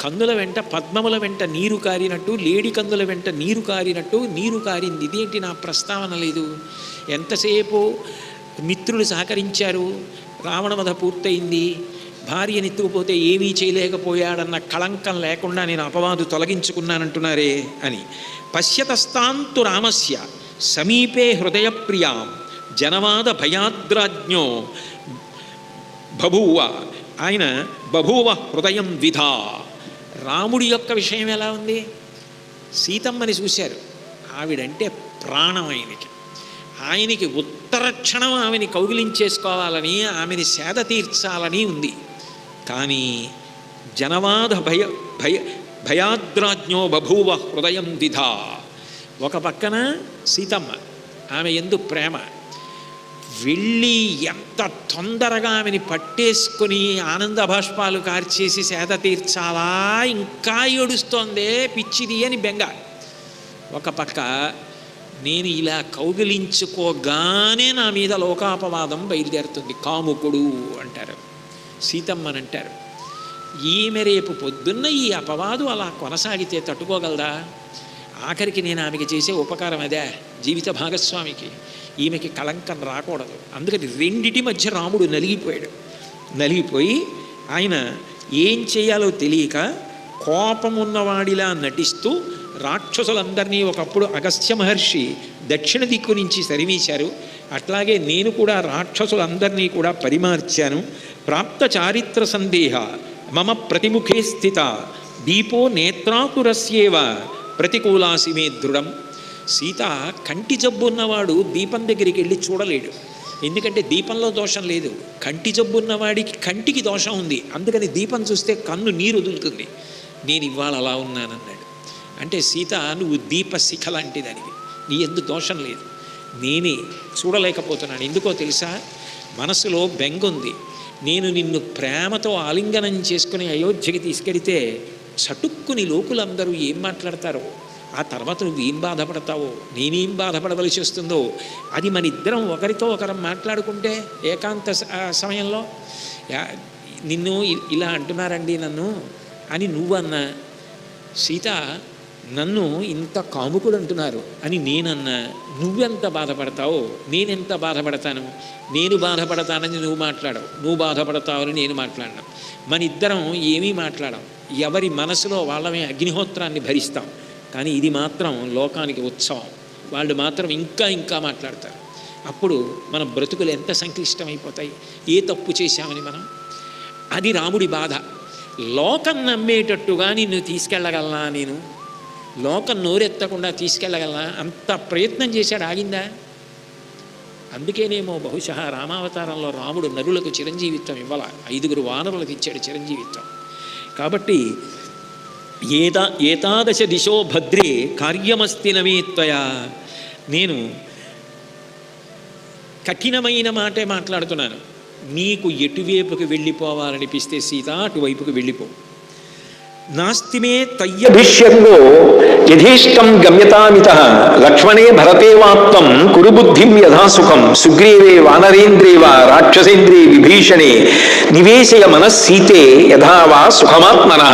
[SPEAKER 1] కందుల వెంట పద్మముల వెంట నీరు కారినట్టు, లేడి కందుల వెంట నీరు కారినట్టు నీరు కారింది. ఇదేంటి నా ప్రస్తావన లేదు? ఎంతసేపు మిత్రులు సహకరించారు, రావణవధ పూర్తయింది, భార్యనెత్తుకుపోతే ఏమీ చేయలేకపోయాడన్న కళంకం లేకుండా నేను అపవాదు తొలగించుకున్నానంటున్నారే అని. పశ్యతస్తాంతు రామస్య సమీపే హృదయప్రియాం జనవాద భయాద్రాజ్ఞో బభూవ. ఆయన బభూవ హృదయం విధా. రాముడి యొక్క విషయం ఎలా ఉంది? సీతమ్మని చూశారు, ఆవిడంటే ప్రాణం ఆయనకి. ఆయనకి ఉత్తర క్షణం ఆమెని కౌగిలించేసుకోవాలని, ఆమెని సేద తీర్చాలని ఉంది. కానీ జనవాద భయాద్రాజ్ఞో బభూవ హృదయం విధా. ఒక పక్కన సీతమ్మ, ఆమె యందు ప్రేమ, వెళ్ళి ఎంత తొందరగా ఆమెని పట్టేసుకొని ఆనంద భాష్పాలు కార్చేసి సేద తీర్చాలా, ఇంకా ఏడుస్తోందే పిచ్చిది అని బెంగ. ఒక పక్క నేను ఇలా కౌగిలించుకోగానే నా మీద లోకాపవాదం బయలుదేరుతుంది. కాముకుడు అంటారు, సీతమ్మని అంటారు. ఈమె రేపు పొద్దున్న ఈ అపవాదు అలా కొనసాగితే తట్టుకోగలదా? ఆఖరికి నేను ఆమెకి చేసే ఉపకారం అదే, జీవిత భాగస్వామికి. ఈమెకి కళంకం రాకూడదు. అందుకని రెండిటి మధ్య రాముడు నలిగిపోయి ఆయన ఏం చేయాలో తెలియక కోపం ఉన్నవాడిలా నటిస్తూ రాక్షసులందరినీ ఒకప్పుడు అగస్త్య మహర్షి దక్షిణ దిక్కు నుంచి సరిమీశారు. అట్లాగే నేను కూడా రాక్షసులందరినీ కూడా పరిమార్చాను. ప్రాప్త చారిత్ర సందేహ మమ ప్రతిముఖే స్థిత దీపో నేత్రాకురస్యేవ ప్రతికూలాసి మే దృఢం. సీత కంటి జబ్బు ఉన్నవాడు దీపం దగ్గరికి వెళ్ళి చూడలేడు, ఎందుకంటే దీపంలో దోషం లేదు. కంటి జబ్బు ఉన్నవాడికి కంటికి దోషం ఉంది, అందుకని దీపం చూస్తే కన్ను నీరు వదులుతుంది. నేను ఇవాళ అలా ఉన్నానన్నాడు. అంటే సీత, నువ్వు దీపశిఖ లాంటి దానివి, నీ ఎందు దోషం లేదు, నేనే చూడలేకపోతున్నాను. ఎందుకో తెలుసా? మనసులో బెంగుంది. నేను నిన్ను ప్రేమతో ఆలింగనం చేసుకుని అయోధ్యకి తీసుకెడితే చటుక్కుని లోకులందరూ ఏం మాట్లాడతారో, ఆ తర్వాత నువ్వు ఏం బాధపడతావో, నేనేం బాధపడవలసి వస్తుందో, అది మన ఇద్దరం ఒకరితో ఒకరం మాట్లాడుకుంటే ఏకాంత సమయంలో నిన్ను ఇలా అంటున్నారండి నన్ను అని నువ్వన్నా, సీత నన్ను ఇంత కాముకుడు అంటున్నారు అని నేనన్నా, నువ్వెంత బాధపడతావో నేనెంత బాధపడతాను. నేను బాధపడతానని నువ్వు మాట్లాడవు, నువ్వు బాధపడతావని నేను మాట్లాడను. మన ఇద్దరం ఏమీ మాట్లాడం, ఎవరి మనసులో వాళ్ళమే అగ్నిహోత్రాన్ని భరిస్తాం. కానీ ఇది మాత్రం లోకానికి ఉత్సవం, వాళ్ళు మాత్రం ఇంకా ఇంకా మాట్లాడతారు. అప్పుడు మన బ్రతుకులు ఎంత సంక్లిష్టమైపోతాయి, ఏ తప్పు చేశామని మనం. అది రాముడి బాధ. లోకం నమ్మేటట్టుగా నిన్ను తీసుకెళ్ళగలనా, నేను లోకం నోరెత్తకుండా తీసుకెళ్ళగలనా? అంత ప్రయత్నం చేశాడు, ఆగిందా? అందుకేనేమో బహుశా రామావతారంలో రాముడు నరులకు చిరంజీవిత్వం ఇవ్వాల, 5 వానరులకు ఇచ్చాడు చిరంజీవిత్వం. కాబట్టి ఏతాదశ దిశో భద్రే కార్యమస్తి నమే త్వయా. నేను కఠినమైన మాటే మాట్లాడుతున్నాను. నీకు ఎటువైపుకి వెళ్ళిపోవాలనిపిస్తే సీత అటువైపుకి వెళ్ళిపో. నాస్తిమే తయ్యభిష్యంగో యథేష్టం గమ్యతామిత లక్ష్మణే భరతే వాప్తం కురు బుద్ధిం యథాసుఖం సుగ్రీవే వానరేంద్రేవ రాక్షసేంద్రే విభీషణే నివేశయ మనస్సీతే యథావా సుఖమాత్మనః.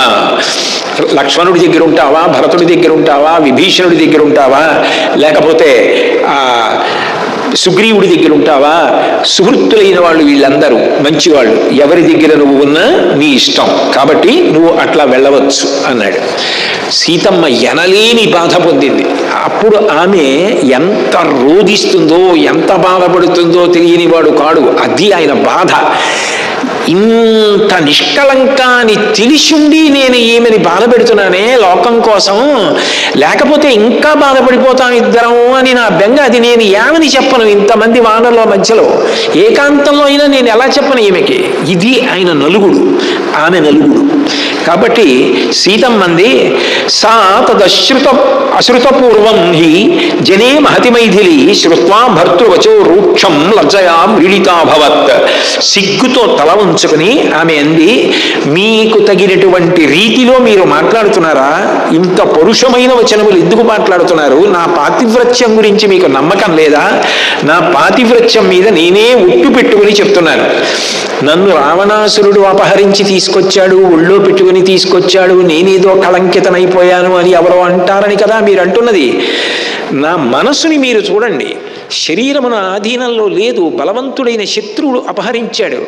[SPEAKER 1] లక్ష్మణుడి దగ్గర ఉంటావా, భరతుడి దగ్గర ఉంటావా, విభీషణుడి దగ్గర ఉంటావా, లేకపోతే సుగ్రీవుడి దగ్గర ఉంటావా? సుహృత్తులైన వాళ్ళు వీళ్ళందరూ మంచివాళ్ళు, ఎవరి దగ్గర నువ్వు ఉన్నా నీ ఇష్టం, కాబట్టి నువ్వు అట్లా వెళ్ళవచ్చు అన్నాడు. సీతమ్మ ఎనలేని బాధ పొందింది. అప్పుడు ఆమె ఎంత రోధిస్తుందో, ఎంత బాధపడుతుందో తెలియని వాడు కాడు. అది ఆయన బాధ. ఇంత నిష్కళంకాన్ని తెలిసిండి నేను ఈమెని బాధ పెడుతున్నానే లోకం కోసం, లేకపోతే ఇంకా బాధపడిపోతాం ఇద్దరం అని నా బెంగ. అది నేను ఏమని చెప్పను ఇంతమంది వానరుల మధ్యలో, ఏకాంతంలో అయినా నేను ఎలా చెప్పను ఈమెకి? ఇది ఆయన నలుగుడు, ఆమె నలుగుడు. కాబట్టి సీతమ్మంది సా అశ్రుతపూర్వం హి జనే మహతి మైథిలి శ్రుత్వా భర్తృవచో రూక్షం లజ్జయా వ్రీడితాభవత్. సిగ్గుతో తల ఉంచుకుని ఆమె అంది, మీకు తగినటువంటి రీతిలో మీరు మాట్లాడుతున్నారా? ఇంత పరుషమైన వచనములు ఎందుకు మాట్లాడుతున్నారు? నా పాతివ్రత్యం గురించి మీకు నమ్మకం లేదా? నా పాతివ్రత్యం మీద నేనే ఉట్టు పెట్టుకుని చెప్తున్నాను. నన్ను రావణాసురుడు అపహరించి తీసుకొచ్చాడు, ఒళ్ళో పెట్టుకుని తీసుకొచ్చాడు, నేనేదో కళంకితనైపోయాను అని ఎవరో అంటారని కదా మీరు అంటున్నది. నా మనసుని మీరు చూడండి, శరీరము నా ఆధీనంలో లేదు, బలవంతుడైన శత్రువుడు అపహరించాడు.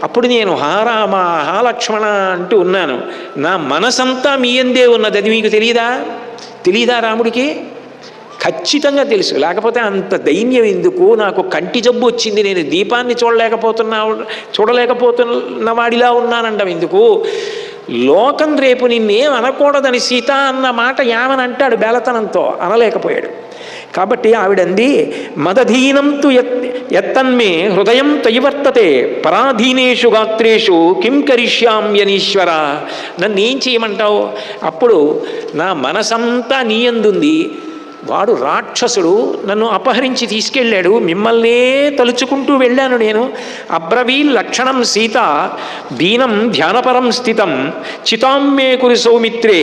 [SPEAKER 1] అప్పుడు నేను హారామ హాలక్ష్మణ అంటూ ఉన్నాను. నా మనసంతా మీ అందే ఉన్నది, అది మీకు తెలియదా? రాముడికి ఖచ్చితంగా తెలుసు. లేకపోతే అంత దైన్యం ఎందుకు? నాకు కంటి జబ్బు వచ్చింది, నేను దీపాన్ని చూడలేకపోతున్న వాడిలా ఉన్నానండం ఎందుకు? లోకం రేపు నిన్నేం అనకూడదని సీత అన్న మాట యామని అంటాడు బేలతనంతో, అనలేకపోయాడు. కాబట్టి ఆవిడంది, మదధీనం తు ఎత్తన్మే హృదయం తయివర్తతే పరాధీనేషు గాత్రేషు కిం కరిష్యామ్యనీశ్వర. నన్ను ఏం చేయమంటావు? అప్పుడు నా మనసంతా నీ యందుంది, వాడు రాక్షసుడు, నన్ను అపహరించి తీసుకెళ్ళాడు, మిమ్మల్నే తలుచుకుంటూ వెళ్ళాను నేను. అబ్రవీ లక్షణం సీత దీనం ధ్యానపరం స్థితం చితాంమే కురు సౌమిత్రే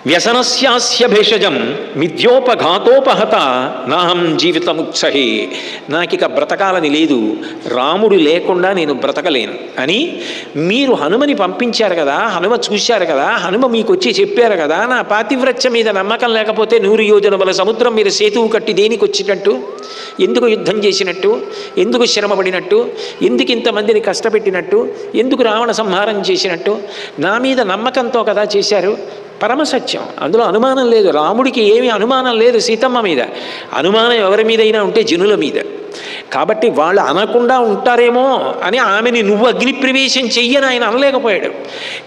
[SPEAKER 1] వ్యసనస్యాస్య భేషజం మిథ్యోపఘాతోపహత నాహం జీవితముత్సహే. నాకిక బ్రతకాలని లేదు, రాముడు లేకుండా నేను బ్రతకలేను అని మీరు హనుమని పంపించారు కదా, హనుమ చూశారు కదా, హనుమ మీకు వచ్చి చెప్పారు కదా, నా పాతివ్రత్య మీద నమ్మకం లేకపోతే 100 యోజనముల సముద్రం మీద సేతువు కట్టి దేనికి వచ్చినట్టు? ఎందుకు యుద్ధం చేసినట్టు? ఎందుకు శ్రమపడినట్టు? ఎందుకు ఇంతమందిని కష్టపెట్టినట్టు? ఎందుకు రావణ సంహారం చేసినట్టు? నా మీద నమ్మకంతో కదా చేశారు. పరమసత్యం, అందులో అనుమానం లేదు. రాముడికి ఏమీ అనుమానం లేదు సీతమ్మ మీద. అనుమానం ఎవరి మీదైనా ఉంటే జనుల మీద. కాబట్టి వాళ్ళు అనకుండా ఉంటారేమో అని ఆమెని నువ్వు అగ్ని ప్రవేశం చెయ్యని ఆయన అనలేకపోయాడు.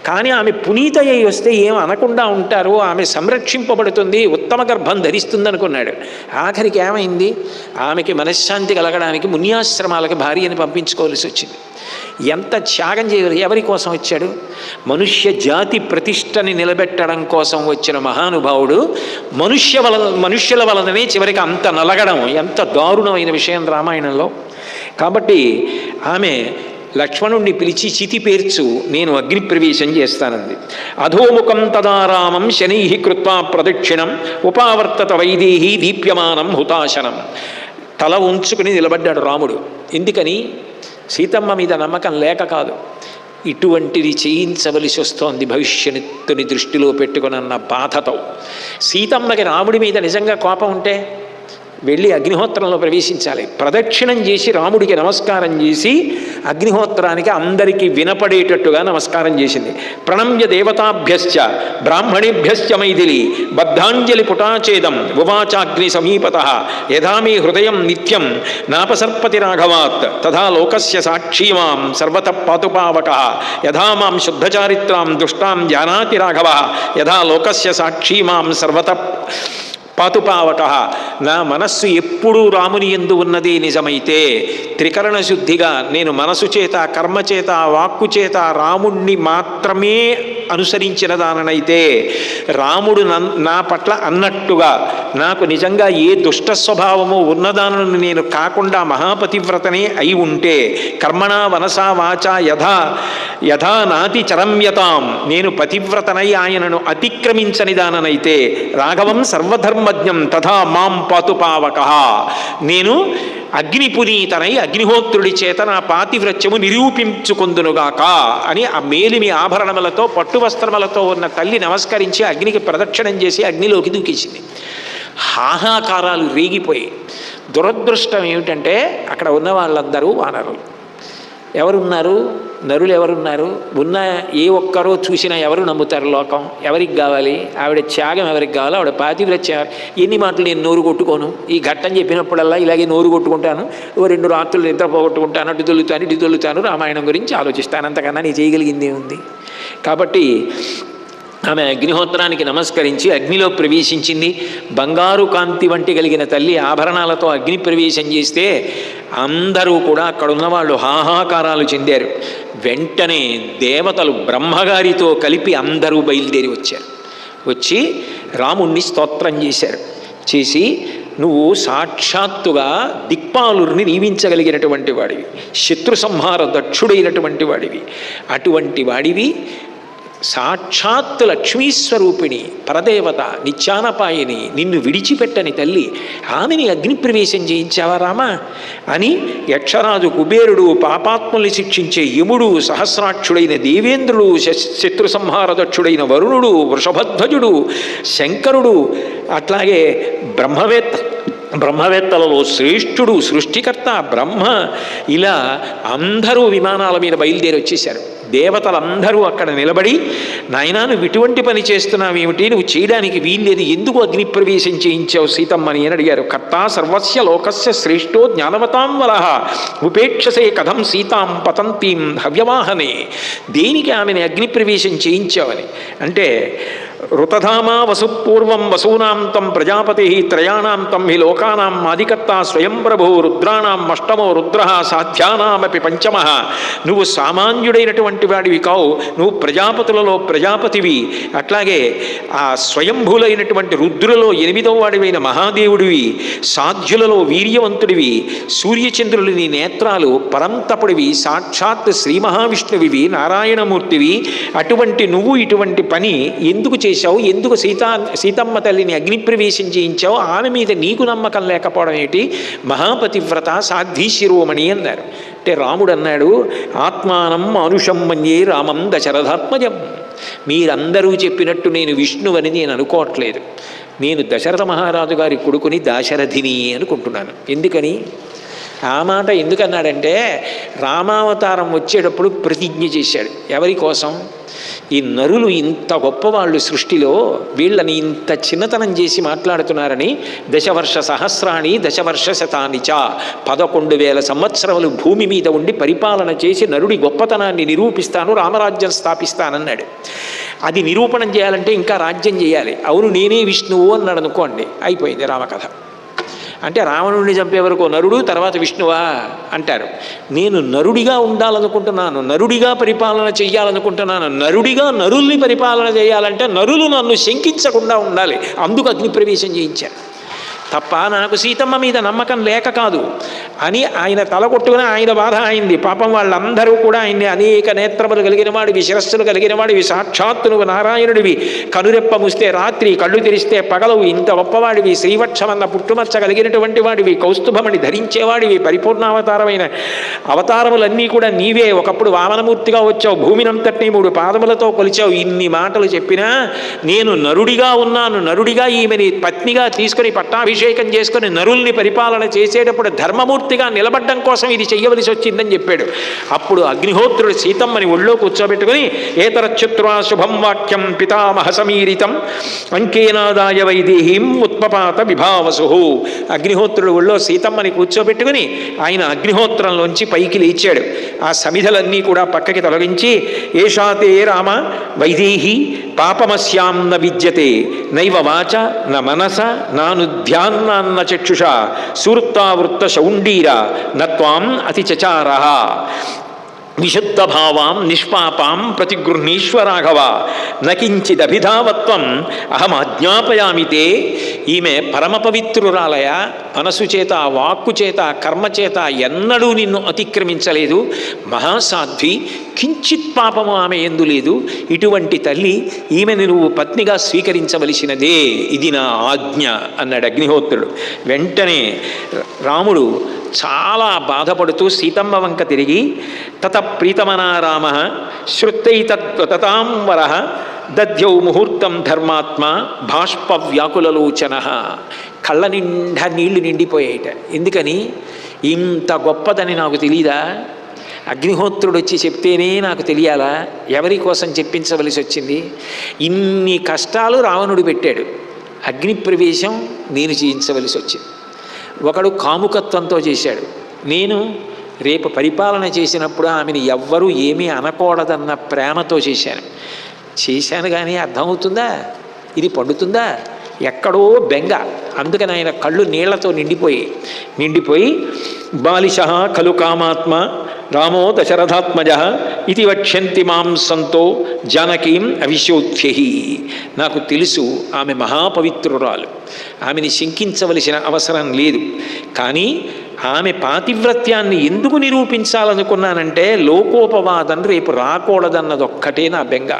[SPEAKER 1] కానీ ఆమె పునీత అయి వస్తే ఏం అనకుండా ఉంటారు, ఆమె సంరక్షింపబడుతుంది, ఉత్తమ గర్భం ధరిస్తుంది అనుకున్నాడు. ఆఖరికి ఏమైంది? ఆమెకి మనశ్శాంతి కలగడానికి మున్యాశ్రమాలకి భార్యని పంపించుకోవాల్సి వచ్చింది. ఎంత త్యాగం చేయాలి? ఎవరి కోసం వచ్చాడు? మనుష్య జాతి ప్రతిష్టని నిలబెట్టడం కోసం వచ్చిన మహానుభావుడు మనుష్యుల వలననే చివరికి అంత నలగడం ఎంత దారుణమైన విషయం రామాయణంలో. కాబట్టి ఆమె లక్ష్మణుణ్ణి పిలిచి చితి పేర్చు, నేను అగ్ని ప్రవేశం చేస్తానంది. అధోముఖం తదారామం శనై కృత్వా ప్రదక్షిణం ఉపావర్తత వైదేహి దీప్యమానం హుతాశనం. తల ఉంచుకుని నిలబడ్డాడు రాముడు. ఎందుకని? సీతమ్మ మీద నమ్మకం లేక కాదు, ఇటువంటిది చేయించవలసి వస్తోంది భవిష్యత్తుని దృష్టిలో పెట్టుకునన్న బాధతో. సీతమ్మకి రాముడి మీద నిజంగా కోపం ఉంటే వెళ్ళి అగ్నిహోత్రంలో ప్రవేశించాలి. ప్రదక్షిణం చేసి రాముడికి నమస్కారం చేసి అగ్నిహోత్రానికి అందరికీ వినపడేటట్టుగా నమస్కారం చేసింది. ప్రణమ్య దేవతాభ్యశ్చ బ్రాహ్మణేభ్యశ్చ మైథిలి బద్ధాంజలి పుటాచేదం ఉవాచాగ్ని సమీపతః యథా మే హృదయం నిత్యం నాపసర్పతి రాఘవాత్ తథా లోకస్య సాక్షీ మాం సర్వతః పాతుపావకః యథా మాం శుద్ధచారిత్రాం దుష్టాం జానాతి రాఘవః యథా లోకస్య సాక్షీ మాం సర్వతః పాతుపావక. నా మనస్సు ఎప్పుడూ రాముని యందు ఉన్నదే నిజమైతే, త్రికరణ శుద్ధిగా నేను మనసు చేత కర్మ చేత వాక్కు చేత రాముణ్ణి మాత్రమే అనుసరించిన దాననైతే, రాముడు నా పట్ల అన్నట్టుగా నాకు నిజంగా ఏ దుష్ట స్వభావము ఉన్నదానను నేను కాకుండా మహాపతివ్రతనే అయి ఉంటే, కర్మణా వనసా వాచా యథా నాతి చరమ్యతాం, నేను పతివ్రతనై ఆయనను అతిక్రమించని దాననైతే, రాఘవం సర్వధర్మజ్ఞం తథా మాం పాతుపావకః, నేను అగ్నిపునీతనై అగ్నిహోత్రుడి చేత నా పాతివ్రత్యము నిరూపించుకొందునుగాక అని ఆ మేలిమి ఆభరణములతో పట్టు వస్త్రములతో ఉన్న తల్లి నమస్కరించి అగ్నికి ప్రదక్షిణం చేసి అగ్నిలోకి దూకేసింది. హాహాకారాలు రేగిపోయి. దురదృష్టం ఏమిటంటే అక్కడ ఉన్న వాళ్ళందరూ వానరులు. ఎవరున్నారు? నరులు ఎవరున్నారు? ఉన్న ఏ ఒక్కరో చూసినా ఎవరు నమ్ముతారు? లోకం ఎవరికి కావాలి? ఆవిడ త్యాగం ఎవరికి కావాలో ఆవిడ పాతివ్రత్యం. ఎన్ని మాటలు నేను నోరు కొట్టుకోను, ఈ ఘట్టం చెప్పినప్పుడల్లా ఇలాగే నోరు కొట్టుకుంటాను, 2 రాత్రులు నిద్ర పోగొట్టుకుంటాను, ఇటు దొల్లుతాను, రామాయణం గురించి ఆలోచిస్తాను, అంతకన్నా నేను చేయగలిగింది ఏముంది? కాబట్టి ఆమె అగ్నిహోత్రానికి నమస్కరించి అగ్నిలో ప్రవేశించింది. బంగారు కాంతి వంటి కలిగిన తల్లి ఆభరణాలతో అగ్ని ప్రవేశం చేస్తే అందరూ కూడా అక్కడున్న వాళ్ళు హాహాకారాలు చెందారు. వెంటనే దేవతలు బ్రహ్మగారితో కలిపి అందరూ బయలుదేరి వచ్చారు. వచ్చి రాముణ్ణి స్తోత్రం చేసి నువ్వు సాక్షాత్తుగా దిక్పాలుర్ని నియమించగలిగినటువంటి వాడివి, శత్రు సంహార దక్షుడైనటువంటి వాడివి, అటువంటి వాడివి సాక్షాత్తు లక్ష్మీస్వరూపిణి పరదేవత నిత్యానపాయిని నిన్ను విడిచిపెట్టని తల్లి, ఆమెని అగ్నిప్రవేశం చేయించావా రామా అని యక్షరాజు కుబేరుడు, పాపాత్ముల్ని శిక్షించే యముడు, సహస్రాక్షుడైన దేవేంద్రుడు, శత్రు సంహారదక్షుడైన వరుణుడు, వృషభధ్వజుడు, శంకరుడు, అట్లాగే బ్రహ్మవేత్తలలో శ్రేష్ఠుడు, సృష్టికర్త బ్రహ్మ, ఇలా అందరూ విమానాల మీద బయలుదేరి వచ్చేశారు. దేవతలందరూ అక్కడ నిలబడి, నాయనా నువ్వు ఇటువంటి పని చేస్తున్నావేమిటి, నువ్వు చేయడానికి వీల్లేదు, ఎందుకు అగ్నిప్రవేశం చేయించావు సీతమ్మని అని అడిగారు. కర్తా సర్వస్య లోకస్య శ్రేష్ఠో జ్ఞానవతాం వరహ ఉపేక్షసే కథం సీతాం పతంతీం హవ్యవాహనే. దేనికి ఆమెని అగ్నిప్రవేశం చేయించావని అంటే, ఋతధామా వసుపూర్వం వసూనాంతం ప్రజాపతి త్రయాణాంతం హి లోకానాం ఆదికర్త స్వయం ప్రభు రుద్రాణం అష్టమో రుద్ర సాధ్యానామపి పంచమ. నువ్వు సామాన్యుడైనటువంటి వాడివి కావు, నువ్వు ప్రజాపతులలో ప్రజాపతివి. అట్లాగే ఆ స్వయంభూలైనటువంటి రుద్రులలో 8వ వాడివైన మహాదేవుడివి, సాధ్యులలో వీర్యవంతుడివి, సూర్యచంద్రులు నీ నేత్రాలు, పరంతపుడివి, సాక్షాత్ శ్రీ మహావిష్ణువివి, నారాయణమూర్తివి. అటువంటి నువ్వు ఇటువంటి పని ఎందుకు చేశావు? ఎందుకు సీతమ్మ తల్లిని అగ్నిప్రవేశం చేయించావు? ఆమె మీద నీకు నమ్మకం లేకపోవడం ఏంటి? మహాపతివ్రత సాధ్వీ శిరోమణి అన్నారు. అంటే రాముడు అన్నాడు, ఆత్మానం మానుషం మన్యే రామం దశరథాత్మజం. మీరందరూ చెప్పినట్టు నేను విష్ణువని నేను అనుకోవట్లేదు. నేను దశరథ మహారాజు గారి కొడుకుని దాశరథిని అనుకుంటున్నాను. ఎందుకని ఆ మాట ఎందుకన్నాడంటే, రామావతారం వచ్చేటప్పుడు ప్రతిజ్ఞ చేశాడు. ఎవరి కోసం? ఈ నరులు ఇంత గొప్పవాళ్ళు సృష్టిలో, వీళ్ళని ఇంత చిన్నతనం చేసి మాట్లాడుతున్నారని, దశవర్ష సహస్రాణి దశవర్ష శతానిచ 11,000 సంవత్సరములు భూమి మీద ఉండి పరిపాలన చేసి నరుడి గొప్పతనాన్ని నిరూపిస్తాను, రామరాజ్యం స్థాపిస్తానన్నాడు. అది నిరూపణం చేయాలంటే ఇంకా రాజ్యం చేయాలి. అవును నేనే విష్ణువు అన్నాడు అనుకోండి, అయిపోయింది రామకథ. అంటే రావణుడిని చంపే వరకు నరుడు, తర్వాత విష్ణువా అంటారు. నేను నరుడిగా ఉండాలనుకుంటున్నాను, నరుడిగా పరిపాలన చెయ్యాలనుకుంటున్నాను. నరుడిగా నరుల్ని పరిపాలన చేయాలంటే నరులు నన్ను శంకించకుండా ఉండాలి. అందుకు అగ్నిప్రవేశం చేయించారు తప్ప నాకు సీతమ్మ మీద నమ్మకం లేక కాదు అని ఆయన తలకొట్టుకుని ఆయన బాధ అయింది. పాపం వాళ్ళందరూ కూడా ఆయన్ని అనేక నేత్రములు కలిగిన వాడివి, శిరస్సులు కలిగిన వాడివి, సాక్షాత్తు నువ్వు నారాయణుడివి, కనురెప్ప ముస్తే రాత్రి, కళ్ళు తెరిస్తే పగలవు, ఇంత గొప్పవాడివి, శ్రీవక్షమన్న పుట్టుమచ్చ కలిగినటువంటి వాడివి, కౌస్తుభమని ధరించేవాడివి, పరిపూర్ణావతారమైన అవతారములన్నీ కూడా నీవే. ఒకప్పుడు వామనమూర్తిగా వచ్చావు, భూమినంతటినీ 3 పాదములతో కొలిచావు. ఇన్ని మాటలు చెప్పినా నేను నరుడిగా ఉన్నాను, నరుడిగా ఈమెని పత్నిగా తీసుకుని పట్టాభిషేకం చేసుకుని నరుల్ని పరిపాలన చేసేటప్పుడు ధర్మమూర్తిగా నిలబడ్డం కోసం ఇది చెయ్యవలసి వచ్చిందని చెప్పాడు. అప్పుడు అగ్నిహోత్రుడు సీతమ్మని ఒళ్ళో కూర్చోబెట్టుకుని, ఏతరచ్యుత్వా శుభం వాక్యం పితామహ సమీరితం అంకేనాదాయ వైదేహీం ఉత్పపాత విభావసు. అగ్నిహోత్రుడు ఒళ్ళో సీతమ్మని కూర్చోబెట్టుకుని ఆయన అగ్నిహోత్రంలోంచి పైకి లేచాడు. ఆ సమిధలన్నీ కూడా పక్కకి తొలగించి, ఏషాతే రామ వైదేహి పాపమస్యాం న విద్యతే నైవ వాచ న మనస నానుధ్యాన్నాన్న చక్షుష సువృత్తావృత్త శౌండీర నత్వాం అతి చచారః విశుద్ధభావాం నిష్పాపాం ప్రతిగృహ్ణీశ్వరాఘవ నకించిదభిధావత్వం అహం ఆజ్ఞాపయామితే. ఈమె పరమ పవిత్రురాలయ, మనసు చేత, వాక్కు చేత, కర్మ చేత ఎన్నడూ నిన్ను అతిక్రమించలేదు, మహాసాధ్వి, కించిత్ పాపము ఆమె ఎందు లేదు. ఇటువంటి తల్లి ఈమెను నువ్వు పత్నిగా స్వీకరించవలసినదే, ఇది నా ఆజ్ఞ అన్నాడు అగ్నిహోత్రుడు. వెంటనే రాముడు చాలా బాధపడుతూ సీతమ్మ వంక తిరిగి, తత ప్రీతమనా రామ శ్రుత్తైతత్వతాం వరః దద్యౌ ముహూర్తం ధర్మాత్మ బాష్ప వ్యాకులలోచన. కళ్ళ నిండా నీళ్లు నిండిపోయాయిట. ఎందుకని? ఇంత గొప్పదని నాకు తెలీదా? అగ్నిహోత్రుడు వచ్చి చెప్తేనే నాకు తెలియాలా? ఎవరి కోసం చెప్పించవలసి వచ్చింది? ఇన్ని కష్టాలు రావణుడు పెట్టాడు, అగ్నిప్రవేశం నేను చేయించవలసి వచ్చింది. ఒకడు కాముకత్వంతో చేశాడు, నేను రేపు పరిపాలన చేసినప్పుడు ఆమెను ఎవ్వరూ ఏమీ అనకూడదన్న ప్రేమతో చేశాను కానీ అర్థమవుతుందా? ఇది పండుతుందా? ఎక్కడో బెంగ. అందుకని ఆయన కళ్ళు నీళ్లతో నిండిపోయి బాలిశః ఖలు కామాత్మ రామో దశరథాత్మజ ఇది వక్ష్యంతి మాం సంతో జానకీం అవిశోధ్యై. నాకు తెలుసు ఆమె మహాపవిత్రురాలు, ఆమెని శంకించవలసిన అవసరం లేదు. కానీ ఆమె పాతివ్రత్యాన్ని ఎందుకు నిరూపించాలనుకున్నానంటే, లోకోపవాదం రేపు రాకూడదన్నదొక్కటే నా బెంగ.